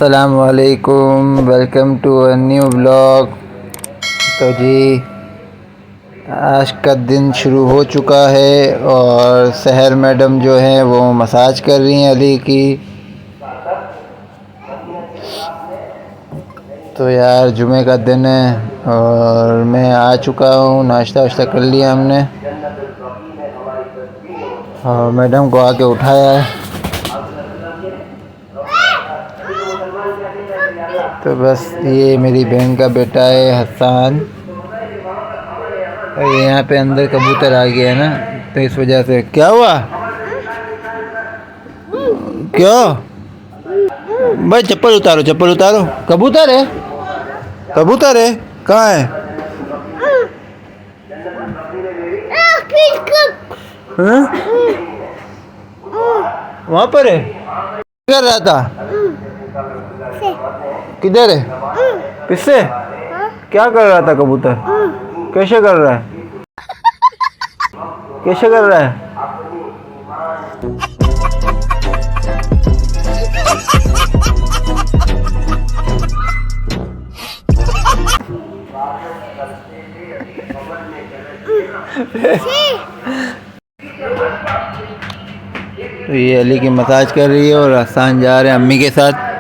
अस्सलाम वालेकुम, welcome to a new blog. तो जी आज का दिन शुरू हो चुका है और सहर मैडम जो हैं वो मसाज कर रही हैं अली की। तो यार जुमे का दिन है और मैं आ चुका हूँ, नाश्ता वाश्ता कर लिया हमने और मैडम को आके उठाया है। तो बस ये मेरी बहन का बेटा है हसन और यहाँ पे अंदर कबूतर आ गया है ना, तो इस वजह से। क्या हुआ? क्यों भाई? चप्पल उतारो, चप्पल उतारो। कबूतर है, कबूतर है। कहाँ है? हाँ? वहाँ पर है। क्या कर रहा था? किधर है? किससे? क्या कर रहा था कबूतर? कैसे कर रहा है? कैसे कर रहा है? तो ये अली की मसाज कर रही है और आसान जा रहे हैं अम्मी के साथ।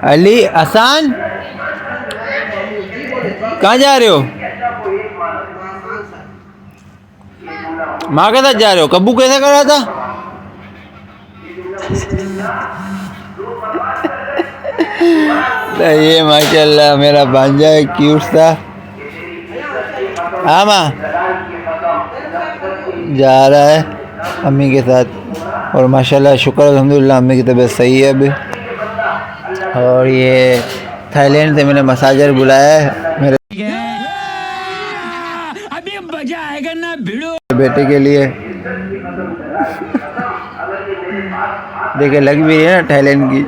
अली, आसान कहाँ जा रहे हो? माँ के साथ जा रहे हो? कब्बू कैसे कर रहा था? तो ये माशाल्लाह मेरा भांजा है, क्यूट सा। हाँ माँ, जा रहा है अम्मी के साथ और माशाल्लाह शुक्र अल्हम्दुलिल्लाह अम्मी की तबीयत सही है अभी। और ये थाईलैंड से मैंने मसाजर बुलाया है मेरे अभी मजा आएगा ना भिड़ो बेटे के लिए। देखे लग भी है ना थाईलैंड की।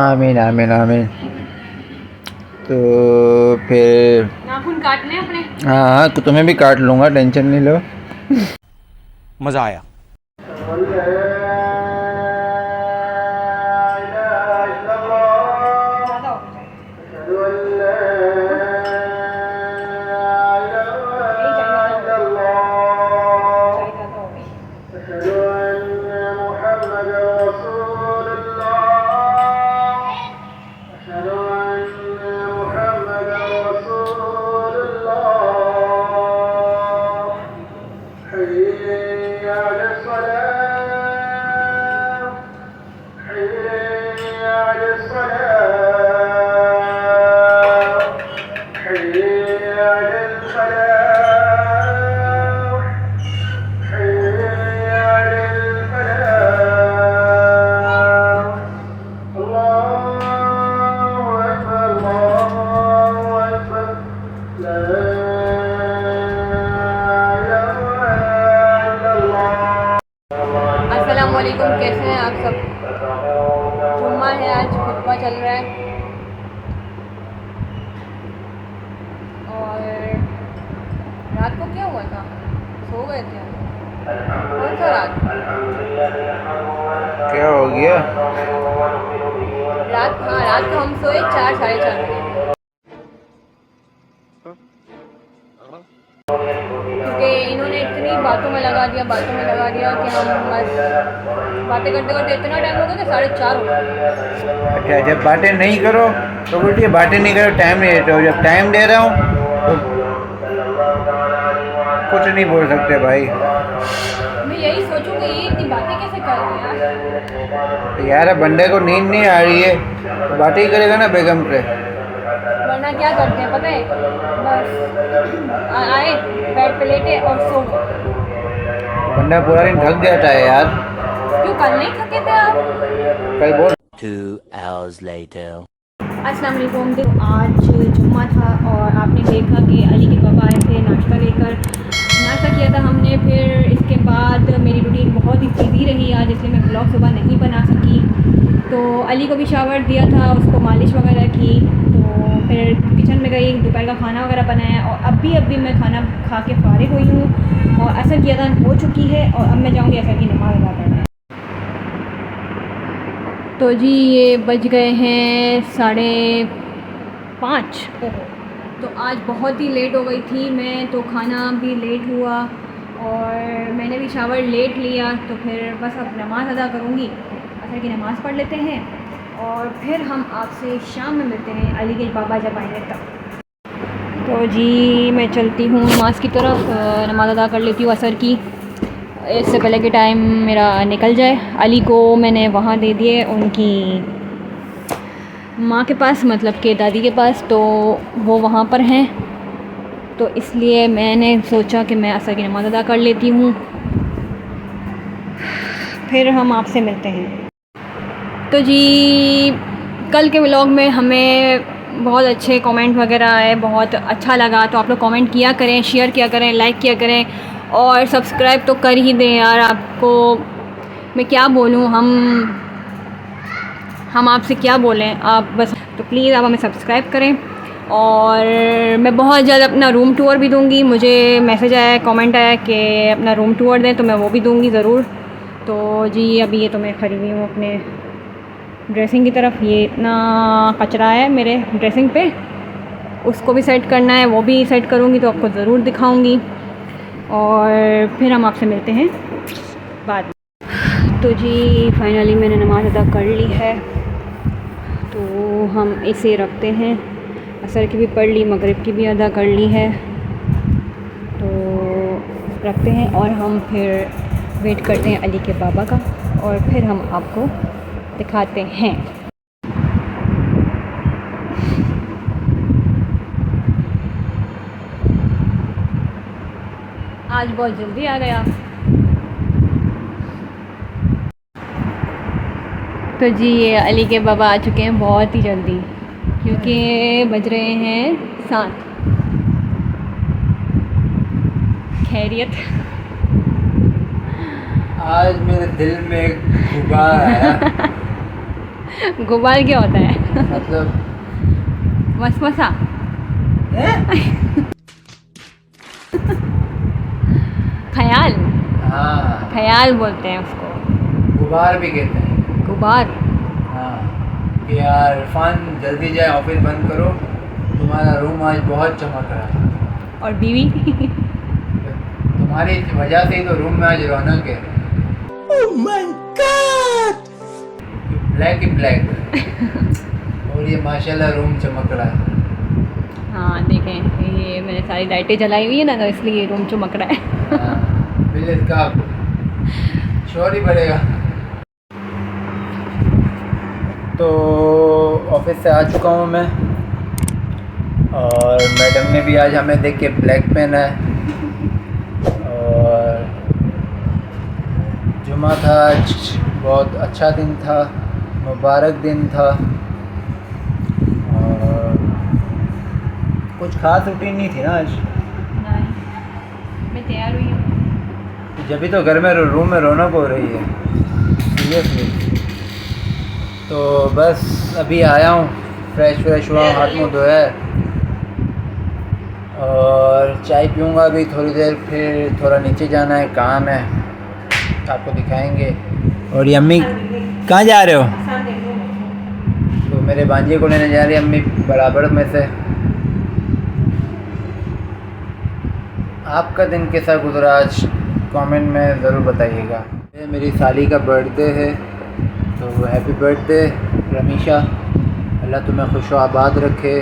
आमीन आमीन आमीन। तो फिर नाखून काटने अपने। हाँ हाँ, तो तुम्हें भी काट लूँगा, टेंशन नहीं लो। मज़ा आया। अस्सलामुअलैकुम, कैसे हैं आप सब? जुम्मा है, आज खुतबा चल रहा है और रात को क्या हुआ था? सो गए थे? कौन सा रात? क्या हो गया? रात, हाँ रात को हम सोए 4 साढ़े 4 बजे, क्योंकि इन्होंने इतनी बातों में लगा दिया कि हम बस बातें करते करते इतना टाइम हो गया कि 4:30 हो गया। अच्छा, जब बातें नहीं करो तो बोलती है बातें नहीं करो, टाइम नहीं देते हो। जब टाइम दे रहा हूँ तो कुछ नहीं बोल सकते भाई। मैं यही सोचूंगी ये इतनी बातें कैसे कर रहे हैं तो यार बंदे को नींद नहीं आ रही है तो बातें ही करेगा ना बेगम से। वरना क्या करते हैं पता है? बस आए, बेड पे लेटे और सो गए। बंदा पूरा दिन थक जाता है यार। क्यों, कल नहीं थके थे आप? कल बोल। 2 hours later. अस्सलाम वालेकुम। देखो आज जुम्मा था और आपने देखा कि अली के पापा आए थे नाश्ता लेकर। नाश्ता किया था हमने, फिर इसके बाद मेरी रूटीन बहुत ही बिजी रही आज, इसलिए मैं ब्लॉग सुबह नहीं बना सकी। तो अली को भी शावर दिया था, उसको मालिश वगैरह की, तो फिर किचन में गई, दोपहर का खाना वगैरह बनाया और अभी मैं खाना खा के फारिग हुई हूँ और असर की अज़ान हो चुकी है और अब मैं जाऊँगी असर की नमाज़ अदा करने। तो जी ये बज गए हैं 5:30। तो आज बहुत ही लेट हो गई थी मैं, तो खाना भी लेट हुआ और मैंने भी शावर लेट लिया। तो फिर बस अब नमाज़ अदा करूँगी, असर की नमाज़ पढ़ लेते हैं और फिर हम आपसे शाम में मिलते हैं अली के बाबा जब आएंगे तब। तो जी मैं चलती हूँ नमाज़ की तरफ, नमाज़ अदा कर लेती हूँ असर की, इससे पहले कि टाइम मेरा निकल जाए। अली को मैंने वहाँ दे दिए उनकी माँ के पास, मतलब कि दादी के पास, तो वो वहाँ पर हैं। तो इसलिए मैंने सोचा कि मैं असर की नमाज़ अदा कर लेती हूँ, फिर हम आपसे मिलते हैं। तो जी कल के व्लॉग में हमें बहुत अच्छे कमेंट वगैरह आए, बहुत अच्छा लगा। तो आप लोग कमेंट किया करें, शेयर किया करें, लाइक किया करें और सब्सक्राइब तो कर ही दें यार। आपको मैं क्या बोलूँ, हम आपसे क्या बोलें, आप बस तो प्लीज़ आप हमें सब्सक्राइब करें। और मैं बहुत जल्द अपना रूम टूर भी दूंगी। मुझे मैसेज आया, कमेंट आया कि अपना रूम टूर दें, तो मैं वो भी दूंगी ज़रूर। तो जी अभी ये तो मैं खड़ी हुई हूँ अपने ड्रेसिंग की तरफ। ये इतना कचरा है मेरे ड्रेसिंग पे, उसको भी सेट करना है, वो भी सेट करूँगी तो आपको ज़रूर दिखाऊँगी और फिर हम आपसे मिलते हैं बाद में। तो जी फाइनली मैंने नमाज़ अदा कर ली है, तो हम इसे रखते हैं। असर की भी पढ़ ली, मगरिब की भी अदा कर ली है, तो रखते हैं और हम फिर वेट करते हैं अली के बाबा का और फिर हम आपको दिखाते हैं। आज बहुत जल्दी आ गया। तो जी ये अली के बाबा आ चुके हैं बहुत ही जल्दी, क्योंकि बज रहे हैं 7। खैरियत? आज मेरे दिल में एक गुबार आया। गुबार क्या होता है? मतलब वसवसा? ख्याल? हाँ, ख्याल बोलते हैं उसको, गुबार भी कहते हैं। गुबार। हाँ कि यार इरफान जल्दी जाए, ऑफिस बंद करो, तुम्हारा रूम आज बहुत चमक रहा है। और बीवी? तुम्हारी वजह से ही तो रूम में आज रौनक है। Oh my God! Black he black और ये माशाल्लाह रूम चमक रहा है। हाँ देखें, ये मैंने सारी लाइटें जलाई हुई है ना, तो इसलिए रूम चमक रहा है। हाँ, बिल इसका शोर ही बढ़ेगा। तो ऑफिस से आ चुका हूँ मैं और मैडम ने भी आज हमें देख के ब्लैक पहना है। और जुमा था आज, बहुत अच्छा दिन था, मुबारक दिन था और कुछ खास रूटीन नहीं थी ना आज। नहीं, मैं तैयार हुई हूँ। जब भी तो घर में रूम में रौनक हो रही है सीरियसली। तो बस अभी आया हूँ, फ्रेश हुआ, हाथ मुँह धोया और चाय पीऊँगा अभी थोड़ी देर, फिर थोड़ा नीचे जाना है, काम है, आपको दिखाएंगे। और ये अम्मी कहाँ जा रहे हो? तो मेरे भांजे को लेने जा रही है अम्मी बराबर में से। आपका दिन कैसा गुजरा आज कमेंट में ज़रूर बताइएगा। ये मेरी साली का बर्थडे है, तो हैप्पी बर्थडे रमीशा। अल्लाह तुम्हें खुश आबाद रखे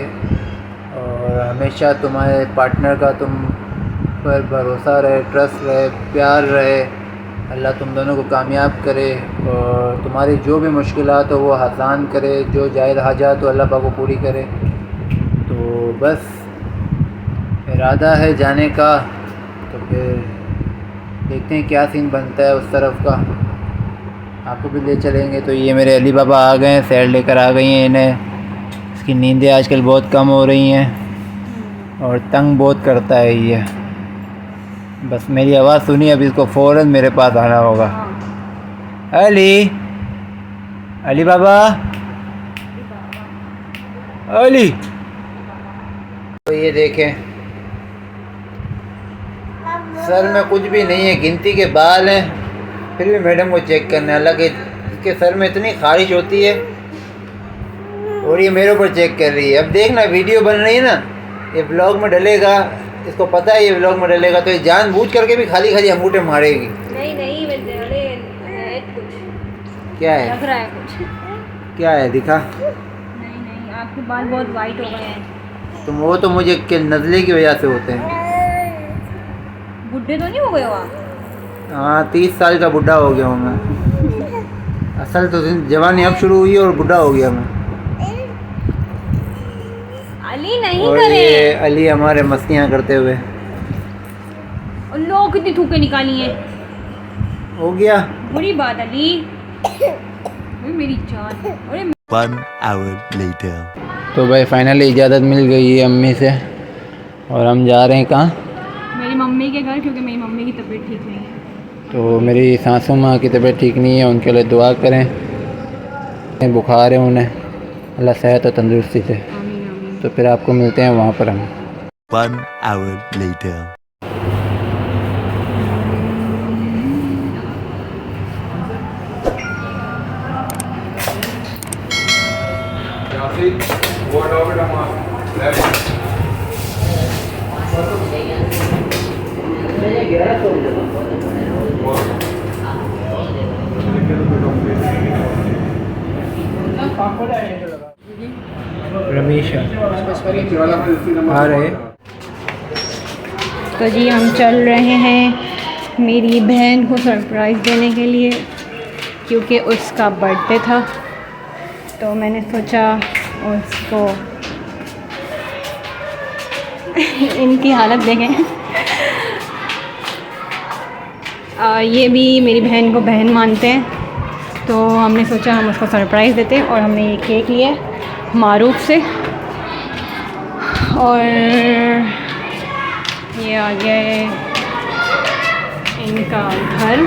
और हमेशा तुम्हारे पार्टनर का तुम पर भरोसा रहे, ट्रस्ट रहे, प्यार रहे। अल्लाह तुम दोनों को कामयाब करे और तुम्हारी जो भी मुश्किलात हो वो आसान करे, जो जायज़ हाजात हो अल्लाह पाक को पूरी करे। तो बस इरादा है जाने का, तो फिर देखते हैं क्या सीन बनता है उस तरफ का, आपको भी ले चलेंगे। तो ये मेरे अली बाबा आ गए हैं, सैर लेकर आ गई हैं इन्हें। इसकी नींदें आजकल बहुत कम हो रही हैं और तंग बहुत करता है ये। बस मेरी आवाज़ सुनी, अब इसको फ़ौरन मेरे पास आना होगा। अली बाबा, अली। तो ये देखें, सर में कुछ भी नहीं है, गिनती के बाल हैं, फिर भी मैडम को चेक करने। हालांकि इसके सर में इतनी खारिश होती है और ये मेरे ऊपर चेक कर रही है। अब देखना वीडियो बन रही है ना, ये ब्लॉग में डलेगा, इसको पता है ये ब्लॉग में डलेगा, तो ये जानबूझ करके भी खाली खाली अंगूठे मारेगी। नहीं वैसे है कुछ क्या है? लग रहा है कुछ। क्या है दिखा? नहीं आपके बाल बहुत वाइट हो गए हैं। तुम वो तो मुझे के नज़ले की वजह से होते हैं। बुढ़े तो नहीं हो गए हो आप? हाँ 30 साल का बुढ़ा हो गया हूँ मैं। असल तो जवानी अब शुरू हुई है और बुढ़ा हो गया मैं। अली नहीं और करे। ये अली हमारे मस्तियाँ करते हुए और लोग कितनी थूके निकाली हैं। हो गया। बुरी बात अली। ओए मेरी जान। अरे 1 hour later. तो भाई फाइनली इजाज़त मिल गई है अम्मी से और हम जा रहे हैं कहाँ? मेरी मम्मी के घर, क्योंकि मेरी मम्मी की तबीयत ठीक नहीं है। तो मेरी सासू माँ की तबीयत ठीक नहीं है, उनके लिए दुआ करें। बुखार है उन्हें, अल्लाह सेहत और तंदुरुस्ती से। आमीन आमीन। तो फिर आपको मिलते हैं वहाँ पर हम। 1 hour later. रमेश आ रहे। तो जी हम चल रहे हैं मेरी बहन को सरप्राइज़ देने के लिए, क्योंकि उसका बर्थडे था। तो मैंने सोचा उसको इनकी हालत देखें। ये भी मेरी बहन को बहन मानते हैं, तो हमने सोचा हम उसको सरप्राइज़ देते हैं। और हमने ये केक लिया मारूफ से, और ये आ गया है इनका घर।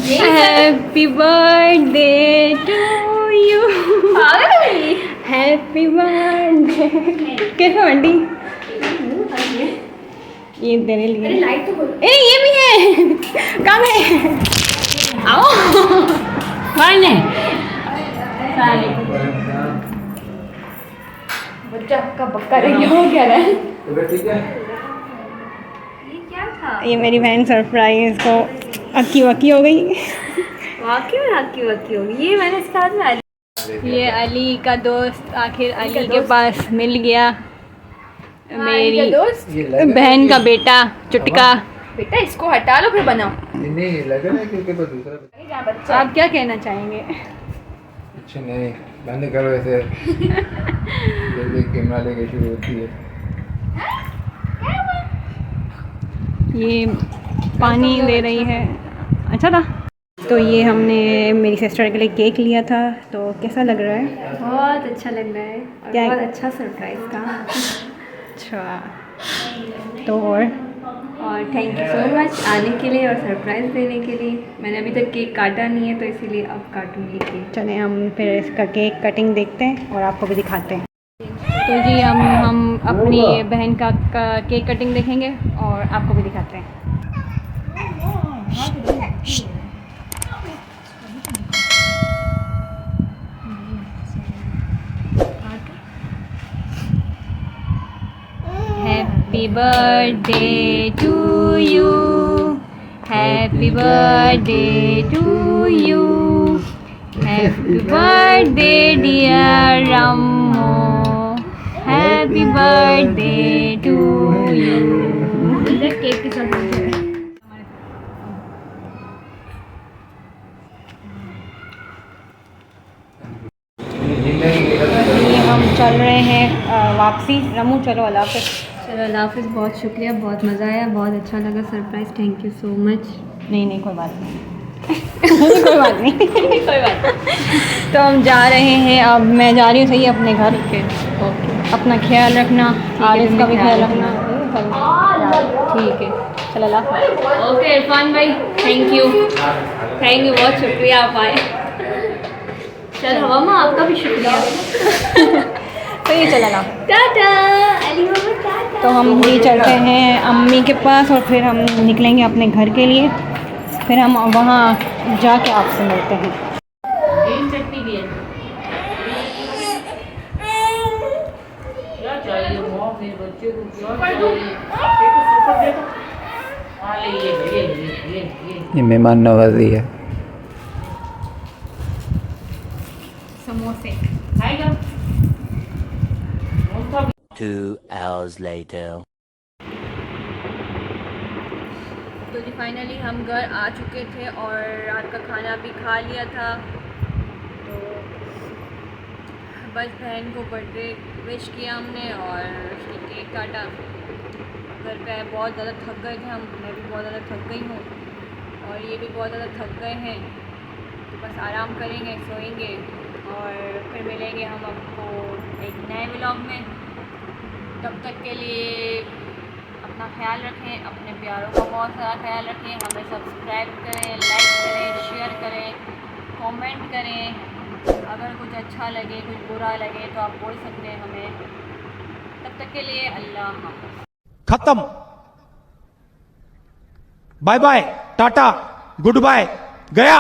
Happy birthday to you. Happy birthday. कैसे बंटी? ये तेरे लिए। लाइट तो बोलो। ए ये भी है। कहाँ है? आओ। कौन है? बच्चा का बक्का रही हो क्या रहा है? ठीक है। ये क्या था? ये मेरी बहन सरप्राइज को अक्की वक्की हो गई। वाकई में अक्की वक्की हो गई। ये मैंने इसके हाथ में ये अली का दोस्त आखिर अली के पास मिल गया। मेरी दोस्त बहन का बेटा चुटका। बेटा इसको हटा लो फिर बनाओ। नहीं लग रहा है क्योंकि तो दूसरा। आप क्या कहना चाहेंगे? अच्छा नहीं बंद करो ऐसे। जल्दी कैमरा लेके शुरू होती है। ये पानी दे रही है। अच्छा था। तो ये हमने मेरी सिस्टर के लिए केक लिया था। तो कैसा लग रहा है? बहुत अच्छा लग रहा है और क्या? बहुत अच्छा सरप्राइज था। अच्छा तो और थैंक यू सो मच आने के लिए और सरप्राइज़ देने के लिए। मैंने अभी तक केक काटा नहीं है, तो इसीलिए अब काटूंगी केक। चले हम फिर इसका केक कटिंग देखते हैं और आपको भी दिखाते हैं। तो जी हम अपनी बहन का केक कटिंग देखेंगे और आपको भी दिखाते हैं। Happy birthday to you. Happy birthday to you. Happy birthday dear Rammo. Happy birthday to you. Cake के साथ हम चल रहे हैं वापसी। रमू चलो अल्लाह हाफ़िज़। चलो अल्लाह हाफ़िज़। बहुत शुक्रिया, बहुत मज़ा आया, बहुत अच्छा लगा surprise. Thank you so much. नहीं कोई बात नहीं। कोई बात नहीं। कोई बात नहीं। तो हम जा रहे हैं। अब मैं जा रही हूँ सही अपने घर। ओके अपना ख्याल रखना, आरिफ का भी ख्याल रखना। ठीक है। चलो अल्लाह हाफ़िज़। ओके इरफान भाई, थैंक यू बहुत शुक्रिया आप आए। चल हवा माँ आपका भी शुक्रिया। तो ये चला ना, टाटा अली बाबा टाटा। तो हम भी चलते हैं अम्मी के पास और फिर हम निकलेंगे अपने घर के लिए। फिर हम वहाँ जाके आपसे मिलते हैं। चटनी भी है। क्या चाहिए मॉम, मेरे बच्चे को क्या चाहिए? देखो सुपर देखो। हाँ ले ये। ये मेहमान नवाजी है। समोसे खाएगा? 2 hours later. तो जी फाइनली हम घर आ चुके थे और रात का खाना भी खा लिया था। तो बस बहन को बर्थडे विश किया हमने और उसकी केक काटा। घर पे बहुत ज़्यादा थक गए थे हम, मैं भी बहुत ज़्यादा थक गई हूँ और ये भी बहुत ज़्यादा थक गए हैं। तो बस आराम करेंगे, सोएंगे और फिर मिलेंगे हम आपको एक नए व्लॉग में। तब तक के लिए अपना ख्याल रखें, अपने प्यारों का बहुत सारा ख्याल रखें। हमें सब्सक्राइब करें, लाइक करें, शेयर करें, कमेंट करें। अगर कुछ अच्छा लगे, कुछ बुरा लगे तो आप बोल सकते हैं हमें। तब तक के लिए अल्लाह हाफ़िज़। खत्म। Bye bye, tata, goodbye, गया।